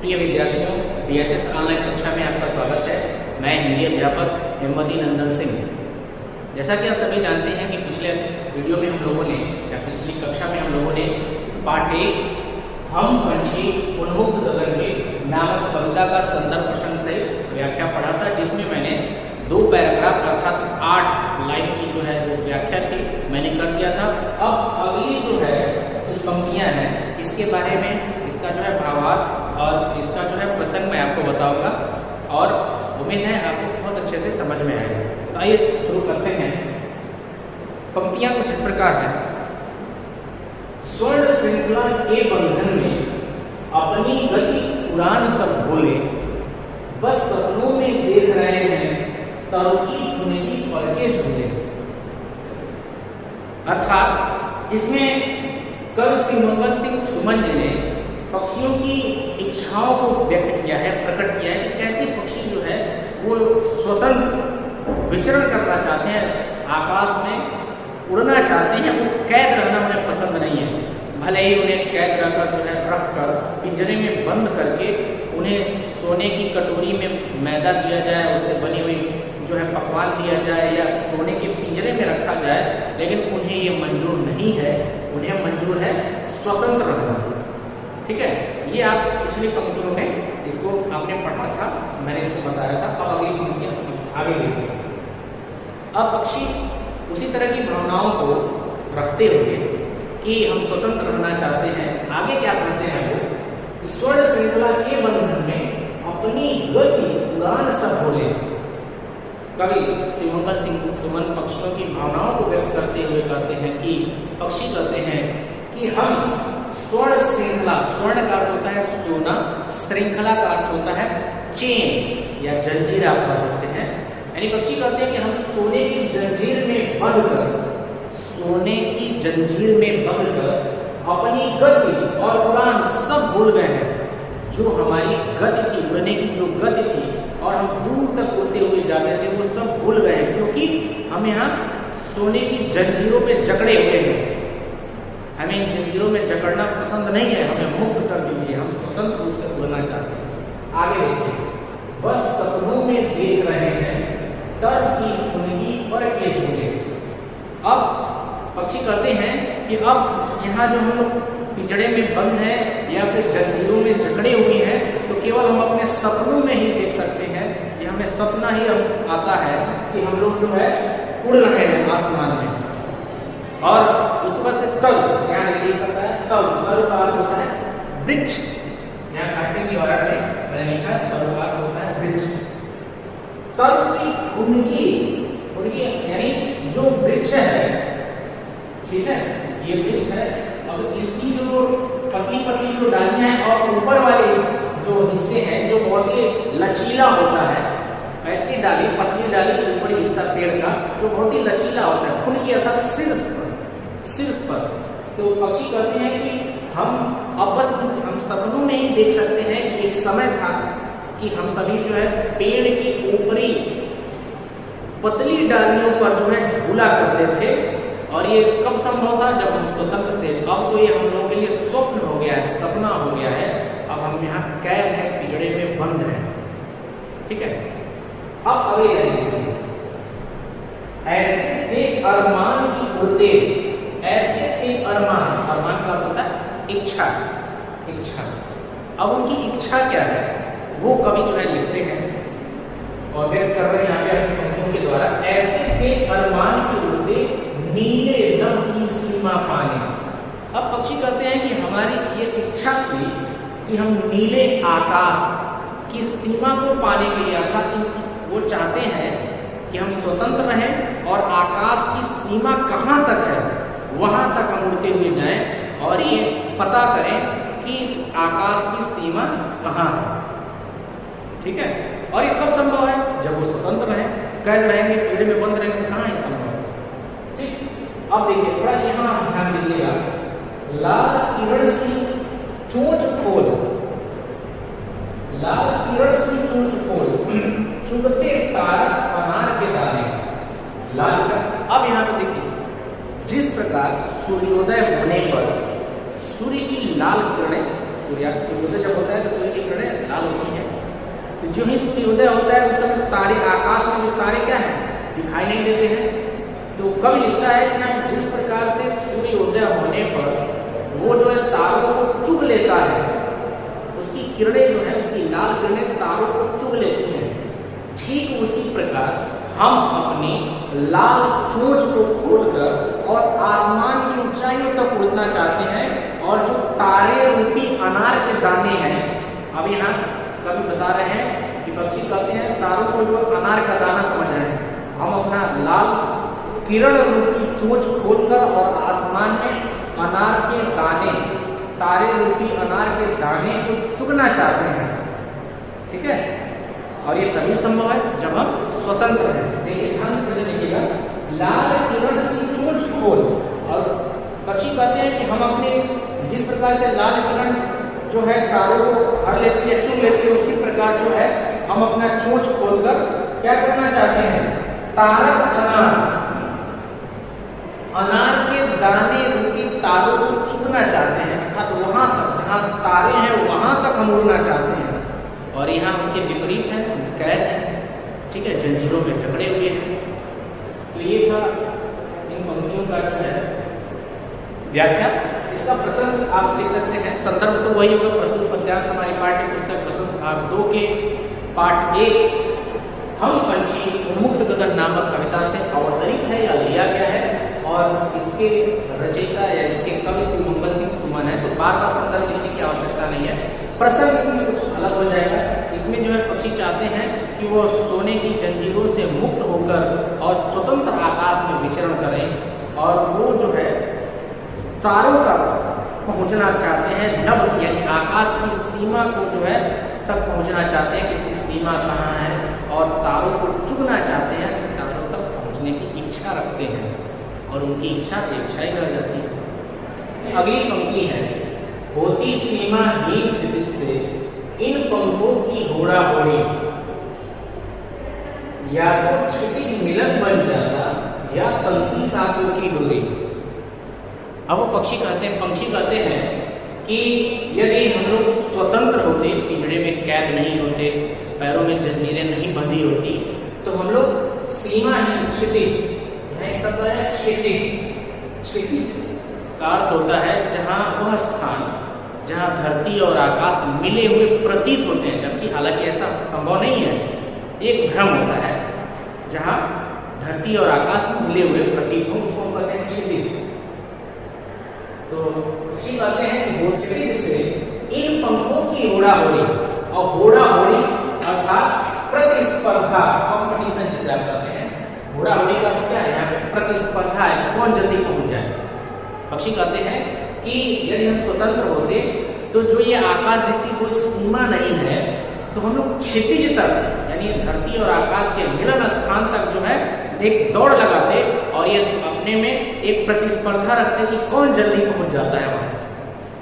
प्रिय विद्यार्थियों, DSS online कक्षा में आपका स्वागत है। मैं हिंदी अध्यापक हेमवती नंदन सिंह। जैसा कि आप सभी जानते हैं कि पिछले वीडियो में हम लोगों ने या पिछली कक्षा में हम लोगों ने पाठ 1 हम पंछी उन्मुक्त गगन में नामक कविता का संदर्भ प्रसंग सहित व्याख्या पढ़ा था, जिसमें मैंने 2 पैराग्राफ अर्थात 8 लाइन की जो है वो व्याख्या थी मैंने कर दिया था। अब अगली जो है कुछ पंक्तियां हैं, इसके बारे में इसका जो है भावार्थ और इसका जो है प्रसंग मैं आपको बताऊंगा और उम्मीद है आपको बहुत अच्छे से समझ में आएगा। तो आइए शुरू करते हैं। पंक्तियां कुछ इस प्रकार हैं। स्वर्ण श्रृंखला के बंधन में अपनी गति उड़ान सब भूले, बस सपनों में देख रहे हैं तरक्की धुनेगी पर के झूले। अर्थात इसमें कवि श्री मंगल सिंह सुमन जी ने पक्षियों की इच्छाओं को व्यक्त किया है, प्रकट किया है कि कैसे पक्षी जो है वो स्वतंत्र विचरण करना चाहते हैं, आकाश में उड़ना चाहते हैं, वो कैद रहना उन्हें पसंद नहीं है। भले ही उन्हें कैद रहकर जो है रख कर पिंजरे में बंद करके उन्हें सोने की कटोरी में मैदा दिया जाए, उससे बनी हुई जो है पकवान दिया जाए या सोने के पिंजरे में रखा जाए, लेकिन उन्हें ये मंजूर नहीं है। उन्हें मंजूर है स्वतंत्र रहना। ठीक है, ये आप पिछली पंक्तियों में इसको आपने पढ़ा था, मैंने इसको बताया था। अब अगली पंक्तियां आगे देखिए। अब पक्षी उसी तरह की भावनाओं को रखते हुए कि हम स्वतंत्र रहना चाहते हैं, आगे क्या करते हैं वो, स्वर्ण श्रृंखला के बंधन में अपनी गति उड़ान सब भूले। कवि श्री मंगल सिंह सुमन पक्षियों की भावनाओं को व्यक्त करते हुए कहते हैं कि पक्षी कहते हैं कि हम स्वर्ण श्रृंखला, स्वर्ण का अर्थ होता है सोना, श्रृंखला का अर्थ होता है चेन या जंजीर आप कह सकते हैं। यानी पक्षी कहते हैं कि हम सोने की जंजीर में बंधकर, सोने की जंजीर में बंधकर अपनी गति और उड़ान सब भूल गए हैं। जो हमारी गति थी, उड़ने की जो गति थी और हम दूर तक उड़ते हुए जाते थे, वो सब भूल गए हैं, क्योंकि हम यहाँ सोने की जंजीरों में जकड़े हुए हैं। हमें इन जंजीरों में जकड़ना पसंद नहीं है, हमें मुक्त कर दीजिए, हम स्वतंत्र रूप से उड़ना चाहते हैं। आगे देखिए। बस सपनों में देख रहे हैं तर की धुनगी पर के झूले। अब पक्षी कहते हैं कि अब यहाँ जो हम लोग पिंजड़े में बंद हैं या फिर जंजीरों में जकड़े हुए हैं, तो केवल हम अपने सपनों में ही देख सकते हैं कि हमें सपना ही आता है कि हम लोग जो है उड़ रहे हैं आसमान में। और उसके बाद से तल, यहाँ देख सकता है तल, तल का अर्थ होता है वृक्ष। यहाँ काटने की वारट में मैंने लिखा है तल का अर्थ होता है वृक्ष। तल की धुनगी, उनकी यानी जो वृक्ष है, ठीक है, ये वृक्ष है। अब इसकी जो पतली पतली जो डालियां हैं और ऊपर वाले जो हिस्से हैं जो बहुत ही लचीला होता है, ऐसी डाली, पतली डाली, ऊपरी हिस्सा पेड़ का जो बहुत ही लचीला होता है, खुनकी अर्थात शीर्ष पर। तो पक्षी कहते हैं कि हम अब बस हम सपनों में ही देख सकते हैं कि एक समय था कि हम सभी जो है पेड़ की ऊपरी पतली डालियों पर जो है झूला करते थे। और ये कब संभव था? जब हम स्वतंत्र थे। अब तो ये हम लोगों के लिए स्वप्न हो गया है, सपना हो गया है। अब हम यहाँ कैद है, पिंजड़े में बंद हैं। ठीक है, अब अगले जाइए। ऐसे थे अरमान की उड़ते, ऐसे थे अरमान, अरमान का होता है इच्छा, इच्छा। अब उनकी इच्छा क्या है वो कवि जो है लिखते हैं और व्यक्त कर रहे हैं यहाँ पे पंक्तियों के द्वारा। ऐसे थे अरमान की उड़ते नीले नभ की सीमा पाने। अब पक्षी कहते हैं कि हमारी ये इच्छा थी कि हम नीले आकाश की सीमा को पाने के लिए, अर्थात वो चाहते हैं कि हम स्वतंत्र रहें और आकाश की सीमा कहाँ तक है वहां तक हम उड़ते हुए जाएं और ये पता करें कि आकाश की सीमा कहाँ है। ठीक है, और ये कब संभव है? जब वो स्वतंत्र रहें, कैद रहेंगे, पेड़ में बंद रहेंगे, कहाँ ये संभव है? ठीक, अब देखिए थोड़ा यहाँ आप ध्यान दीजिएगा। लाल किरण सी चोंच खोल, लाल किरण सी चोंच खोल, चुगते तारा अनार के दाने। लाल किरण, अब यहाँ पे देखिए जिस प्रकार सूर्योदय होने पर सूर्य की लाल किरणें, सूर्योदय जब होता है तो सूर्य की किरणें लाल होती है। तो जो ही सूर्योदय होता है उस समय तारे आकाश में जो तारे क्या है दिखाई नहीं देते हैं। तो कवि लिखता है कि हम जिस प्रकार से सूर्योदय होने पर वो जो है तारों को चुग लेता है, उसकी किरणें जो है उसकी लाल किरणें तारों को चुग लेती हैं, ठीक उसी प्रकार हम अपनी लाल चोंच को खोलकर और आसमान की ऊंचाइयों तक उड़ना चाहते हैं। और जो तारे रूपी अनार के दाने हैं, अब यहाँ कवि बता रहे हैं कि पक्षी कहते हैं तारों को जो अनार का दाना समझ रहे हैं, हम अपना लाल किरण रूपी चोंच खोलकर और आसमान में अनार के दाने, तारे रूपी अनार के दाने को चुगना चाहते हैं। ठीक है, और ये तभी संभव है जब हम स्वतंत्र हैं। देखिए ध्यान से प्रश्न देखिएगा, लाल किरण से चोंच खोल, और पक्षी कहते हैं कि हम अपने जिस प्रकार से लाल किरण जो है तारों को हर लेती है, चुग लेती है, उसी प्रकार जो है हम अपना चोंच खोलकर क्या करना चाहते हैं, तारक अनार के दाने रूपी तारों को चुगना चाहते हैं। अर्थात वहां तक जहां तारे हैं वहां तक हम उड़ना चाहते हैं। और यहाँ उसके विपरीत है, कैद है, ठीक है, जंजीरों में जकड़े हुए हैं। तो ये था इन पंक्तियों का जो है व्याख्या। इसका प्रसंग आप लिख सकते हैं, संदर्भ तो वही होगा प्रस्तुत पद्यांश हमारी पाठ्य पुस्तक प्रसंग भाग 2 के पाठ 1 हम पंछी उन्मुक्त गगन नामक कविता से अवतरित है या लिया गया है। और इसके रचयिता या इसके कवि श्री मंगल सिंह सुमन है। तो बार बार संदर्भ लिखने की आवश्यकता नहीं है, प्रसंग इसमें कुछ अलग हो जाएगा। इसमें जो है पक्षी चाहते हैं कि वो सोने की जंजीरों से मुक्त होकर और स्वतंत्र आकाश में विचरण करें, और वो जो है तारों तक पहुंचना चाहते हैं। नभ यानी आकाश की सीमा को जो है तक पहुंचना चाहते हैं, इसकी सीमा कहाँ है, और तारों को चुगना चाहते हैं, तारों तक पहुंचने की इच्छा रखते हैं, और उनकी इच्छा इच्छा ही रह जाती है। अगली पंक्ति है, होती सीमा हीन क्षितिज से इन पंखों की होड़ा होड़ी, या तो क्षितिज मिलन बन जाता या तंती सांसों की डोरी। अब वो पक्षी कहते हैं, पंछी कहते हैं कि यदि हम लोग स्वतंत्र होते, पिंजरे में कैद नहीं होते, पैरों में जंजीरें नहीं बंधी होती, तो हम लोग सीमाहीन क्षितिज, एक शब्द है क्षितिज, क्षितिज का अर्थ होता है जहां वह स्थान जहां धरती और आकाश मिले हुए प्रतीत होते हैं, जबकि हालांकि ऐसा संभव नहीं है, एक भ्रम होता है, जहां धरती और आकाश मिले हुए प्रतीत हो उसको कहते हैं क्षितिज। तो पक्षी कहते हैं कि वो क्षितिज से इन पंखों की होड़ा होड़ी, और होड़ा होड़ी अर्थात प्रतिस्पर्धा, कॉम्पिटिशन जिसे आप कहते हैं, होड़ा होड़ी का क्या है, यहाँ पे प्रतिस्पर्धा है, कौन जल्दी पहुंच जाए। पक्षी कहते हैं कि यदि हम स्वतंत्र होते तो जो ये आकाश जिसकी कोई सीमा नहीं है, तो हम लोग क्षितिज तक यानी धरती और आकाश के मिलन स्थान तक जो है एक दौड़ लगाते, और ये अपने में एक प्रतिस्पर्धा रखते कि कौन जल्दी पहुंच जाता है वहां।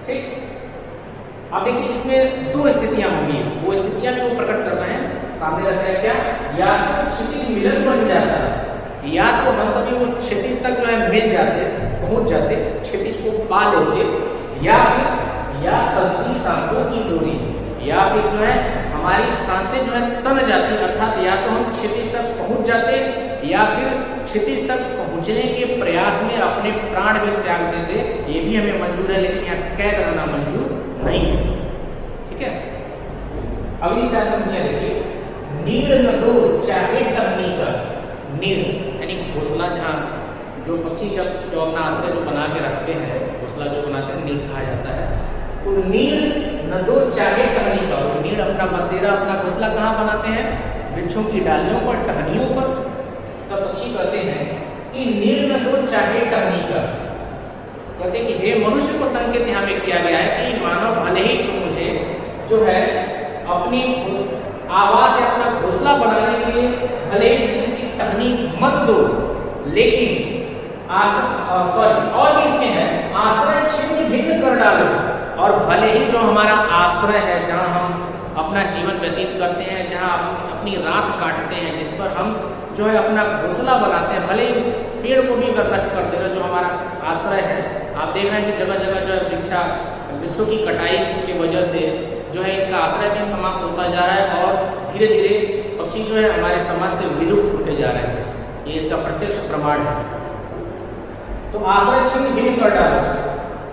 ठीक, अब देखिए इसमें दो स्थितियां होंगी, वो स्थितियां भी वो प्रकट कर रहे हैं, सामने रख रहे हैं क्या, या तो क्षितिज मिलन बन जाता, या तो हम सभी वो क्षितिज तक जो है मिल जाते, पहुंच जाते, क्षितिज को पा लेते, या फिर या तंती सांसों की डोरी, या फिर जो है हमारी सांसें जो है तन जाती, अर्थात या तो हम क्षितिज तक पहुंच जाते, या फिर क्षितिज तक पहुंचने के प्रयास में अपने प्राण भी त्याग देते। ये भी हमें मंजूर है, लेकिन यहाँ कैद रहना मंजूर नहीं है। ठीक है, अगली चार पंक्तियां देखिए, नीड़ न दो चाहे टहनी का, नीड़ यानी घोंसला, जहाँ जो पक्षी जब जो अपना आश्रय जो बना के रखते हैं, घोंसला जो बनाते हैं, नीड़ कहा जाता है। तो नीड़ न दो चाहे टहनी का, वो नीड़ अपना बसेरा अपना घोंसला कहाँ बनाते हैं, वृक्षों की डालियों पर, टहनियों पर। तब पक्षी कहते हैं कि नीड़ न दो चाहे टहनी का, कहते हैं कि हे मनुष्य को संकेत यहाँ पे किया गया है कि मानव भले ही तुम मुझे जो है अपनी आवास या अपना घोंसला बनाने के लिए भले ही वृक्ष की टहनी मत दो, लेकिन और भी इसमें है, आश्रय छिन्न भिन्न कर डालो, और भले ही जो हमारा आश्रय है, जहाँ हम अपना जीवन व्यतीत करते हैं, जहाँ अपनी रात काटते हैं, जिस पर हम जो है अपना घोंसला बनाते हैं, भले ही उस पेड़ को भी अगर नष्ट कर दे रहे जो हमारा आश्रय है। आप देख रहे हैं कि जगह जगह जो है वृक्षों की कटाई की वजह से जो है इनका आश्रय भी समाप्त होता जा रहा है और धीरे धीरे पक्षी जो है हमारे समाज से विलुप्त होते जा रहे हैं। ये इसका प्रत्यक्ष प्रमाण है। तो आश्रय चिन्ह भिन्न कर डाला।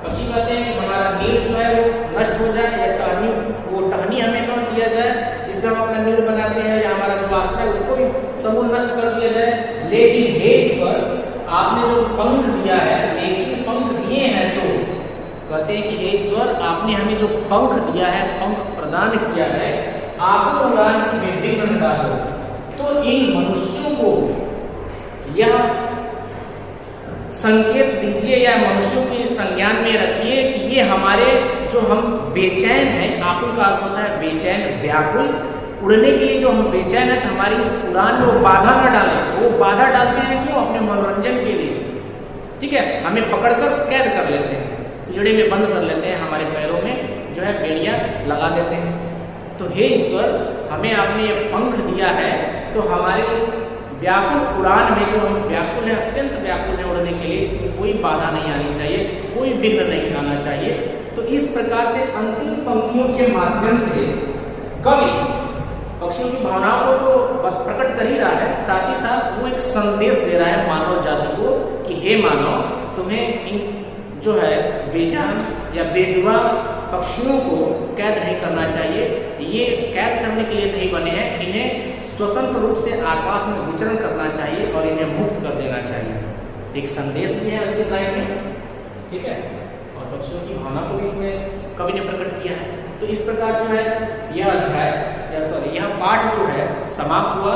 पक्षी कहते हैं कि हमारा नीड़ जो है वो नष्ट हो जाए या टहनी, वो टहनी हमें कौन दिया जाए जिसमें हम अपना नीड़ बनाते हैं, या हमारा जो आश्रय है उसको भी समूल नष्ट कर दिया जाए। लेकिन हे ईश्वर, आपने जो पंख दिया है, लेकिन पंख दिए हैं तो कहते हैं कि हे ईश्वर, आपने हमें जो पंख दिया है, पंख प्रदान किया है, आप उड़ान में विघ्न डालो। तो इन मनुष्यों को यह संकेत दीजिए या मनुष्यों के संज्ञान में रखिए कि ये हमारे जो हम बेचैन हैं, आकुल का अर्थ होता है बेचैन, व्याकुल, उड़ने के लिए जो हम बेचैन है, तो हमारी इस उड़ान में वो बाधा न डालें। वो बाधा डालते हैं क्यों? अपने मनोरंजन के लिए, ठीक है, हमें पकड़कर कैद कर लेते हैं, पिंजड़े में बंद कर लेते हैं, हमारे पैरों में जो है बेड़ियां लगा देते हैं। तो हे ईश्वर, हमें आपने ये पंख दिया है, तो हमारे इस व्याकुल उड़ान में जो हम व्याकुल है, अत्यंत व्याकुल है उड़ने के लिए, इसमें कोई बाधा नहीं आनी चाहिए, कोई विघ्न नहीं आना चाहिए। तो इस प्रकार से अंतिम पंक्तियों के माध्यम से कवि पक्षियों की भावनाओं को तो प्रकट कर ही रहा है, साथ ही साथ वो एक संदेश दे रहा है मानव जाति को कि हे मानव, तुम्हें इन जो है बेजान या बेजुबान पक्षियों को कैद नहीं करना चाहिए। ये कैद करने के लिए नहीं बने हैं, इन्हें स्वतंत्र रूप से आकाश में विचरण करना चाहिए और इन्हें मुक्त कर देना चाहिए। एक संदेश भी है अंतिम लाइन में, ठीक है, और पक्षियों की भावना को भी इसमें कवि ने प्रकट किया है। तो इस प्रकार जो है यह अध्याय यह पाठ जो है समाप्त हुआ,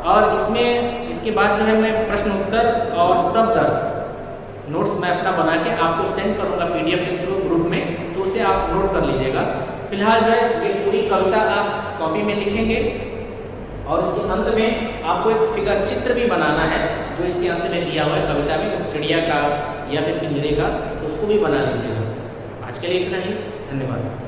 और इसमें इसके बाद जो है मैं प्रश्न उत्तर और शब्द अर्थ नोट्स मैं अपना बना के आपको सेंड करूंगा PDF के थ्रू ग्रुप में, तो उसे आप नोट कर लीजिएगा। फिलहाल जो है ये पूरी कविता आप कॉपी में लिखेंगे और इसके अंत में आपको एक फिगर चित्र भी बनाना है जो इसके अंत में दिया हुआ है कविता में, चिड़िया का या फिर पिंजरे का, तो उसको भी बना लीजिएगा। आज के लिए इतना ही, धन्यवाद।